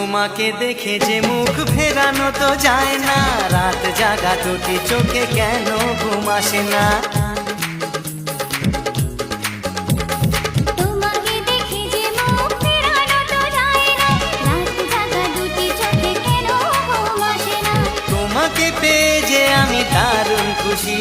তোমাকে দেখে যে মুখ ফেরানো তো যায় না, রাত জাগা দুটি চোখে কেন ঘুম আসে না। তোমাকে দেখে যে মুখ ফেরানো তো যায় না, রাত জাগা দুটি চোখে কেন ঘুম আসে না। তোমাকে পেয়ে যে আমি দারুণ খুশি,